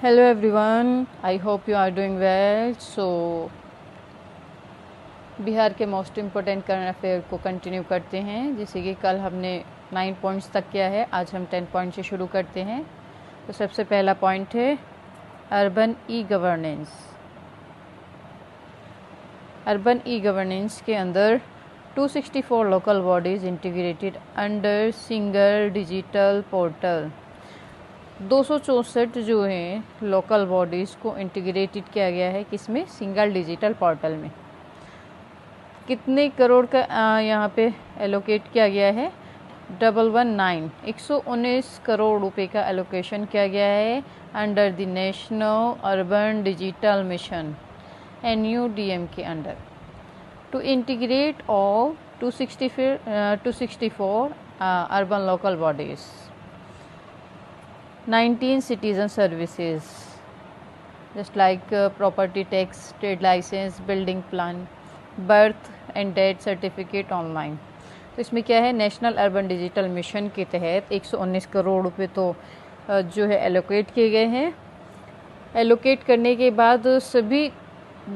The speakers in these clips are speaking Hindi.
Hello everyone, I hope you are doing well. So Bihar के मोस्ट इम्पोर्टेंट करंट अफेयर को कंटिन्यू करते हैं। जैसे कि कल हमने 9 पॉइंट्स तक किया है, आज हम 10 पॉइंट से शुरू करते हैं। तो सबसे पहला पॉइंट है urban e governance. Urban e governance के अंदर 264 local bodies integrated under single digital portal. 264 जो हैं लोकल बॉडीज़ को इंटीग्रेटेड किया गया है, किसमें? सिंगल डिजिटल पोर्टल में। कितने करोड़ का यहाँ पे एलोकेट किया गया है? 119 करोड़ रुपए का एलोकेशन किया गया है under the national urban digital mission NUDM के under to integrate all 264 urban local bodies, 19 citizen services just like property tax, trade license, building plan, birth and death certificate online। तो इसमें क्या है, नेशनल अर्बन डिजिटल मिशन के तहत 119 करोड़ रुपए तो जो है एलोकेट किए गए हैं। एलोकेट करने के बाद सभी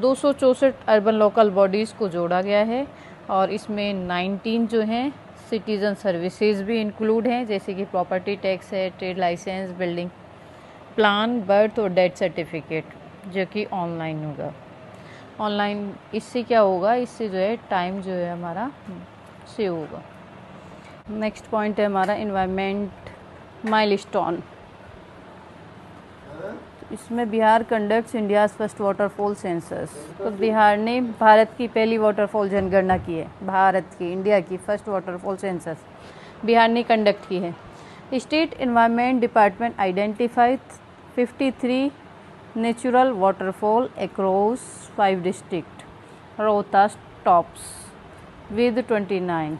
264 अर्बन लोकल बॉडीज़ को जोड़ा गया है और इसमें 19 जो हैं सिटीज़न सर्विसेज भी इंक्लूड हैं, जैसे कि प्रॉपर्टी टैक्स है, trade licence, building plan, birth और डेथ सर्टिफिकेट, जो कि ऑनलाइन होगा। ऑनलाइन इससे क्या होगा, इससे जो है टाइम जो है हमारा सेव होगा। नेक्स्ट पॉइंट है हमारा एनवायरनमेंट माइलस्टोन। इसमें Bihar conducts India's first waterfall census. तो बिहार ने भारत की पहली वाटरफॉल जनगणना की है। भारत की, इंडिया की फर्स्ट वाटरफॉल सेंसस बिहार ने कंडक्ट की है। State environment department identified 53 natural waterfall across 5 district, Rohtas tops with 29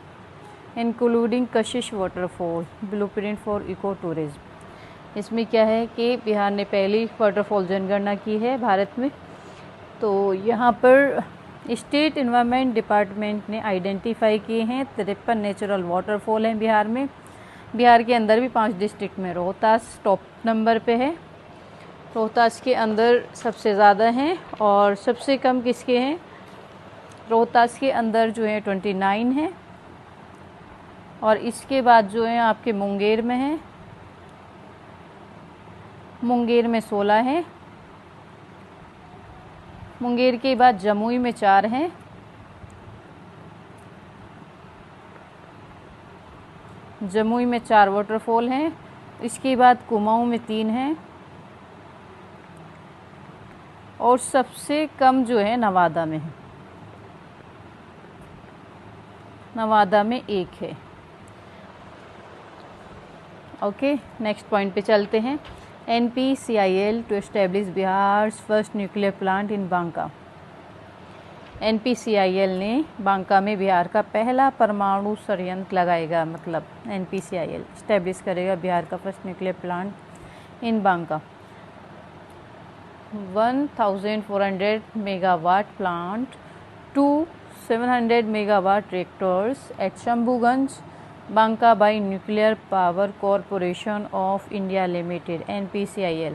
including Kashish waterfall, blueprint for eco tourism. इसमें क्या है कि बिहार ने पहली वाटरफॉल जनगणना की है भारत में। तो यहाँ पर स्टेट एनवायरनमेंट डिपार्टमेंट ने आइडेंटिफाई किए हैं 53 नेचुरल वाटरफॉल हैं बिहार में। बिहार के अंदर भी 5 डिस्ट्रिक्ट में रोहतास टॉप नंबर पे है। रोहतास के अंदर सबसे ज़्यादा हैं और सबसे कम किसके हैं? रोहतास के अंदर जो है 29 हैं और इसके बाद जो है आपके मुंगेर में है, मुंगेर में 16 हैं। मुंगेर के बाद जमुई में 4 हैं, जमुई में 4 वाटरफॉल हैं। इसके बाद कुमाऊं में 3 हैं और सबसे कम जो है नवादा में है, नवादा में 1 है। ओके, नेक्स्ट पॉइंट पे चलते हैं। NPCIL to establish Bihar first nuclear plant in Banka. NPCIL ने बांका में बिहार का पहला परमाणु संयंत्र लगाएगा, मतलब NPCIL एस्टेब्लिश करेगा बिहार का first nuclear plant in Banka. 1400 megawatt plant to 700 megawatt reactors at Shambhuganj Banka by nuclear power corporation of India limited NPCIL,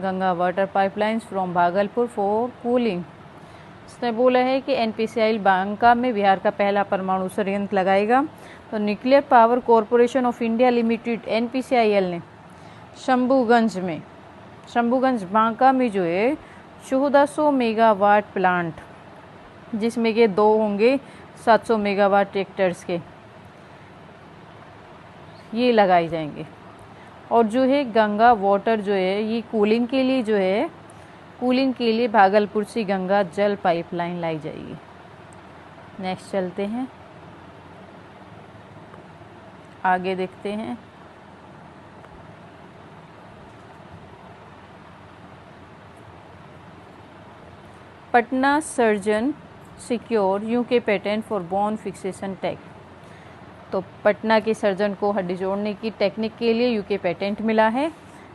Ganga water pipelines from Bhagalpur for cooling. इसने बोला है कि NPCIL बांका में बिहार का पहला परमाणु संयंत्र लगाएगा। तो nuclear power corporation of India limited NPCIL ने शंभूगंज में, शंभूगंज बांका में जो है 1400 मेगावाट प्लांट, जिसमें के 2 होंगे 700 मेगावाट रिएक्टर्स के, ये लगाए जाएंगे। और जो है गंगा वाटर जो है ये कूलिंग के लिए जो है, कूलिंग के लिए भागलपुर से गंगा जल पाइपलाइन लाई जाएगी। नेक्स्ट चलते हैं, आगे देखते हैं। Patna surgeon secure UK patent for bone fixation tech. तो पटना के सर्जन को हड्डी जोड़ने की टेक्निक के लिए UK पेटेंट मिला है।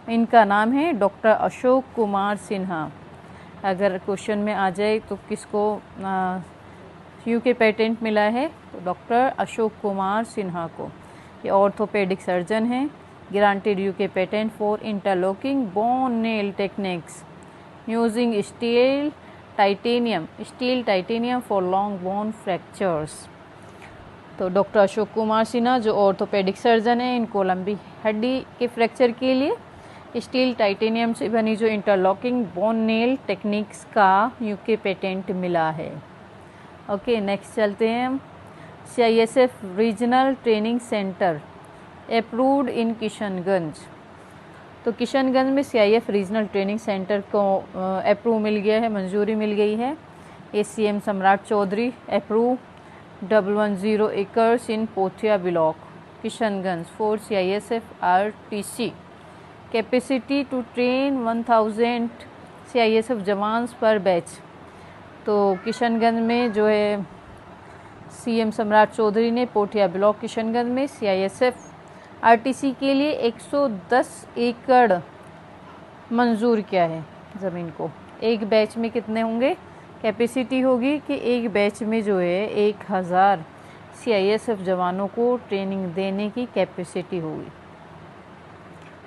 इनका नाम है डॉक्टर अशोक कुमार सिन्हा। अगर क्वेश्चन में आ जाए तो किसको UK पेटेंट मिला है? तो डॉक्टर अशोक कुमार सिन्हा को। ये ऑर्थोपेडिक सर्जन हैं granted UK patent for interlocking bone nail techniques using steel titanium for long bone fractures। तो डॉक्टर अशोक कुमार सिन्हा जो ऑर्थोपेडिक सर्जन है, इनको लंबी हड्डी के फ्रैक्चर के लिए स्टील टाइटेनियम से बनी जो इंटरलॉकिंग बोन नेल टेक्निक्स का यूके पेटेंट मिला है। ओके, नेक्स्ट चलते हैं हम। CISF regional training centre approved in Kishanganj. तो किशनगंज में CIF रीजनल ट्रेनिंग सेंटर को अप्रूव मिल गया है, मंजूरी मिल गई है। ACM Samrat Choudhary approve 110 acres in Pothia block Kishanganj for CISF RTC capacity to train 1000 CISF jawans per batch. तो किशनगंज में जो है CM सम्राट चौधरी ने पोठिया ब्लॉक किशनगंज में CISF RTC के लिए 110 एकड़ मंजूर किया है ज़मीन को। एक बैच में कितने होंगे, कैपेसिटी होगी कि एक बैच में जो है 1000 CISF जवानों को ट्रेनिंग देने की कैपेसिटी होगी।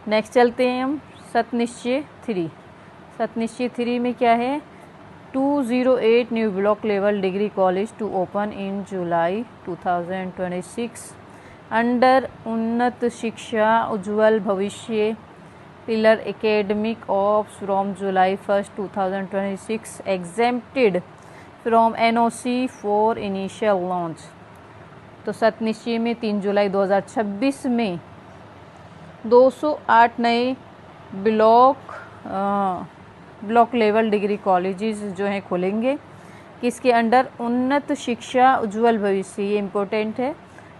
नेक्स्ट चलते हैं हम सतनिश्चय 3। सतनिश्चय 3 में क्या है, 208 new block level degree college to open in July 2026 अंडर Unnat Shiksha Ujjwal Bhavishya pillar academic of from July 1 2026 exempted from NOC for initial launch. तो सतनिश्चय में 3 जुलाई 2026 में 208 नए ब्लॉक लेवल डिग्री कॉलेजेस जो हैं खुलेंगे। किसके अंडर, उन्नत शिक्षा उज्ज्वल भविष्य। ये इम्पोर्टेंट है,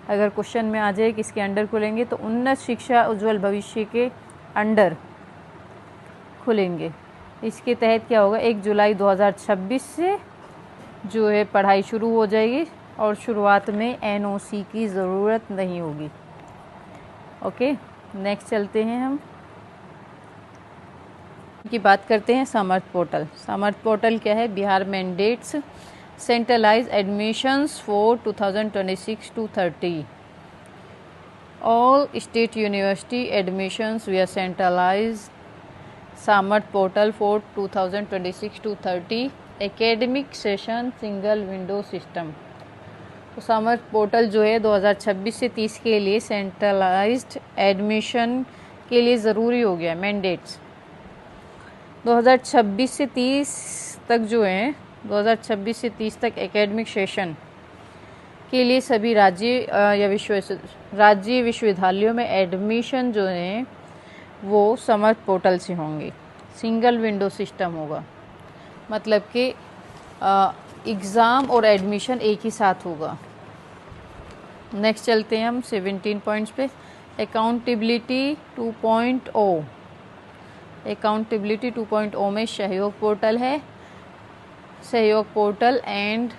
अगर क्वेश्चन में आ जाए किसके अंडर खुलेंगे तो उन्नत शिक्षा उज्ज्वल भविष्य के अंडर खुलेंगे। इसके तहत क्या होगा, 1 जुलाई 2026 से जो है पढ़ाई शुरू हो जाएगी और शुरुआत में NOC की ज़रूरत नहीं होगी। ओके, नेक्स्ट चलते हैं हम की बात करते हैं सामर्थ पोर्टल। सामर्थ पोर्टल क्या है, Bihar mandates centralize admissions for 2026-30 all state university admissions we are centralize Samarth portal for 2026-30 academic session single window system. तो सामर्थ पोर्टल जो है 2026 से 30 के लिए सेंट्रलाइज्ड एडमिशन के लिए ज़रूरी हो गया, मैंडेट्स। 2026 से 30 तक जो है 2026 से 30 तक एकेडमिक सेशन के लिए सभी राज्य विश्वविद्यालयों में एडमिशन जो है वो समर्थ पोर्टल से होंगे। सिंगल विंडो सिस्टम होगा, मतलब कि एग्ज़ाम और एडमिशन एक ही साथ होगा। नेक्स्ट चलते हैं हम 17 पॉइंट्स पे। अकाउंटेबिलिटी 2.0। अकाउंटेबिलिटी 2.0 में सहयोग पोर्टल है, Sahyog portal and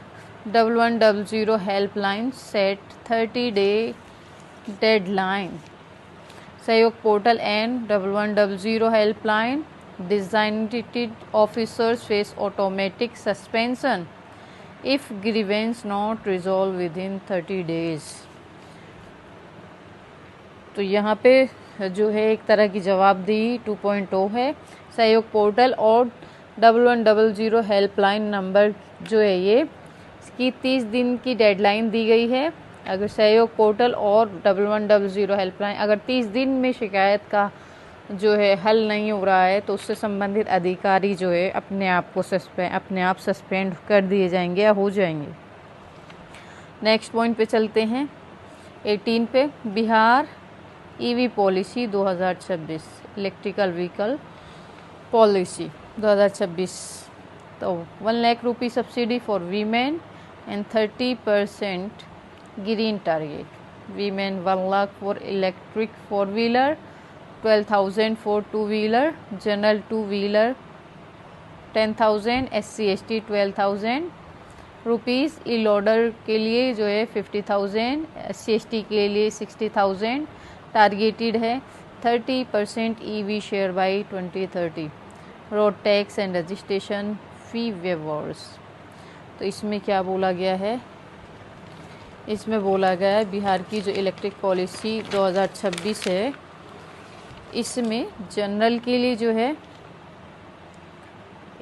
1100 helpline set 30-day deadline. Sahyog portal and 1100 helpline designated officers face automatic suspension if grievance not resolved within 30 days। तो यहाँ पे जो है एक तरह की जवाबदेही 2.0 है। सहयोग पोर्टल और 1100 हेल्पलाइन नंबर जो है ये इसकी 30 दिन की डेडलाइन दी गई है। अगर सहयोग पोर्टल और 1100 हेल्पलाइन अगर 30 दिन में शिकायत का जो है हल नहीं हो रहा है तो उससे संबंधित अधिकारी जो है अपने आप सस्पेंड कर दिए जाएंगे या हो जाएंगे। नेक्स्ट पॉइंट पे चलते हैं 18 पे। Bihar EV policy 2026 electrical vehicle policy 2026। तो 1 lakh rupee subsidy for women and 30% green target. Women 1 lakh for electric 4-wheeler, 12,000 for 2-wheeler, general 2-wheeler 10,000, SC/ST 12,000 rupees. E loader के लिए जो है 50,000, SC/ST के लिए 60,000 टारगेटेड है। 30% EV share by 2030। Road tax and registration fee weavers. तो इसमें क्या बोला गया है, इसमें बोला गया है बिहार की जो इलेक्ट्रिक पॉलिसी 2026 है इसमें जनरल के लिए जो है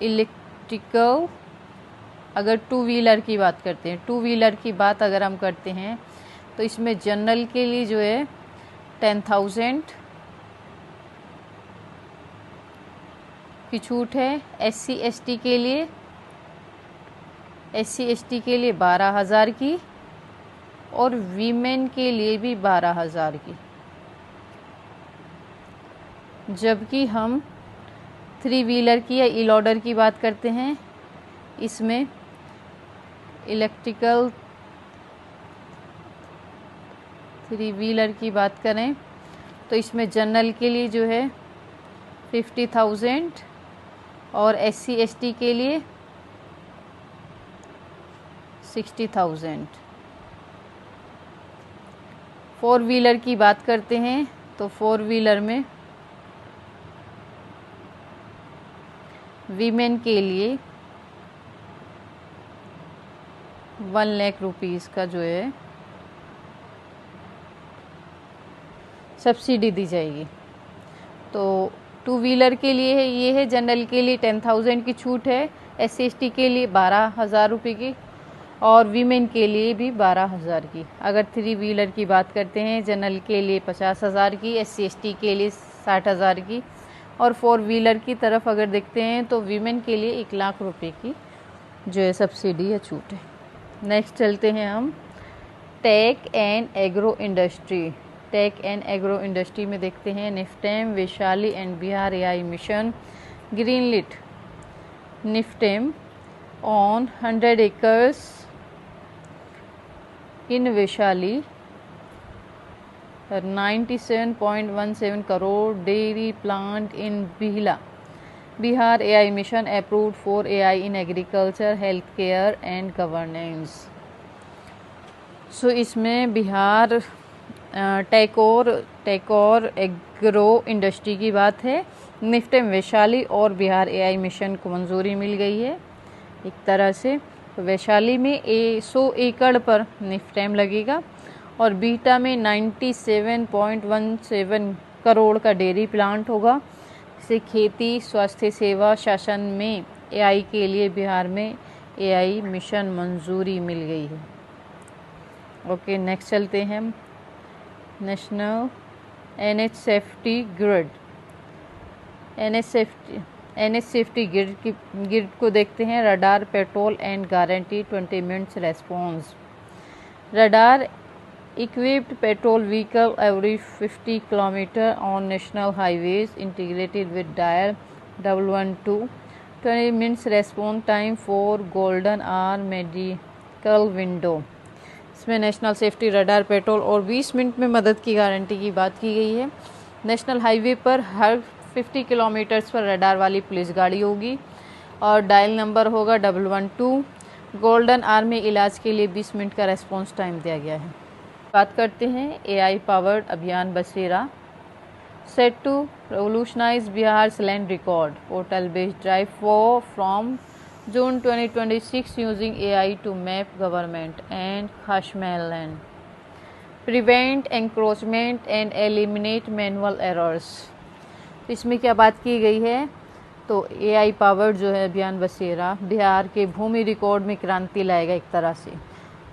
इलेक्ट्रिकल, अगर टू व्हीलर की बात करते हैं, टू व्हीलर की बात अगर हम करते हैं तो इसमें जनरल के लिए जो है 10,000 की छूट है। SC ST के लिए 12,000 की, और वीमेन के लिए भी 12,000 की। जबकि हम 3 व्हीलर की या ई लॉडर की बात करते हैं, इसमें इलेक्ट्रिकल 3 व्हीलर की बात करें तो इसमें जनरल के लिए जो है 50,000 और SC ST के लिए 60,000। 4 व्हीलर की बात करते हैं तो 4 व्हीलर में वीमेन के लिए 1 लाख रुपीज़ का जो है सब्सिडी दी जाएगी। तो 2 व्हीलर के लिए है ये है, जनरल के लिए 10,000 की छूट है, SC ST के लिए 12,000 रुपये की, और वीमेन के लिए भी 12,000 की। अगर 3 व्हीलर की बात करते हैं, जनरल के लिए 50,000 की, SC ST के लिए 60,000 की, और 4 व्हीलर की तरफ अगर देखते हैं तो वीमेन के लिए 1 लाख रुपए की जो है सब्सिडी या छूट है। नेक्स्ट चलते हैं हम tech and agro industry. Tech and agro industry में देखते हैं NIFTEM, Vaishali and Bihar AI mission greenlit NIFTEM on 100 acres in Vaishali 97.17 crore dairy plant in Bihla. Bihar AI mission approved for AI in agriculture, healthcare and governance. सो इसमें बिहार टेक और एग्रो इंडस्ट्री की बात है। निफ्टेम वैशाली और बिहार AI मिशन को मंजूरी मिल गई है एक तरह से। तो वैशाली में 100 एकड़ पर निफ्टेम लगेगा और बीटा में 97.17 करोड़ का डेयरी प्लांट होगा। इसे खेती, स्वास्थ्य सेवा, शासन में AI के लिए बिहार में AI मिशन मंजूरी मिल गई है। ओके, नेक्स्ट चलते हैं national NH safety grid. NH safety grid को देखते हैं। Radar, petrol and guarantee 20 minutes response. Radar equipped patrol vehicle every 50 km on national highways integrated with dial 112, 20 minutes response time for golden hour medical window। इसमें नेशनल सेफ्टी रडार, पेट्रोल और 20 मिनट में मदद की गारंटी की बात की गई है। नेशनल हाईवे पर हर 50 किलोमीटर्स पर रडार वाली पुलिस गाड़ी होगी और डायल नंबर होगा 112। गोल्डन आवर में इलाज के लिए 20 मिनट का रेस्पॉन्स टाइम दिया गया है। बात करते हैं AI powered Abhiyan Basera set to revolutionise Bihar land record portal based drive from June 2026 using AI to map government and Kashmir land, prevent encroachment and eliminate manual errors। तो इसमें क्या बात की गई है, तो AI पावर्ड जो है अभियान बसेरा बिहार के भूमि रिकॉर्ड में क्रांति लाएगा एक तरह से।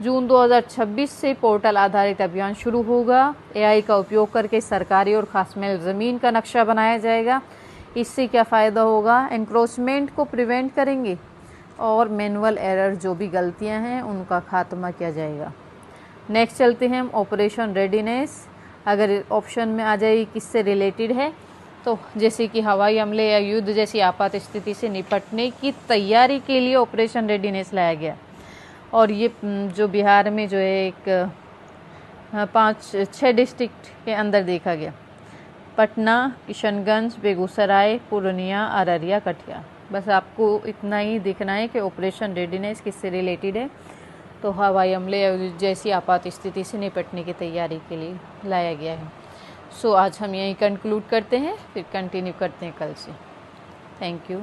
जून 2026 से पोर्टल आधारित अभियान शुरू होगा। AI का उपयोग करके सरकारी और खासमेल ज़मीन का नक्शा बनाया जाएगा। इससे क्या फ़ायदा होगा, एंक्रोचमेंट को प्रिवेंट करेंगे और मैनुअल एरर जो भी गलतियां हैं उनका खात्मा किया जाएगा। नेक्स्ट चलते हैं हम ऑपरेशन रेडीनेस। अगर ऑप्शन में आ जाए किससे रिलेटेड है, तो जैसे कि हवाई हमले या युद्ध जैसी आपात स्थिति से निपटने की तैयारी के लिए ऑपरेशन रेडीनेस लाया गया। और ये जो बिहार में जो है एक 5-6 डिस्ट्रिक्ट के अंदर देखा गया, पटना, किशनगंज, बेगूसराय, पूर्णिया, अररिया, कटिहार। बस आपको इतना ही देखना है कि ऑपरेशन रेडीनेस किससे रिलेटेड है, तो हवाई हमले जैसी आपात स्थिति से निपटने की तैयारी के लिए लाया गया है। सो आज हम यहीं कंक्लूड करते हैं, फिर कंटिन्यू करते हैं कल से। Thank you.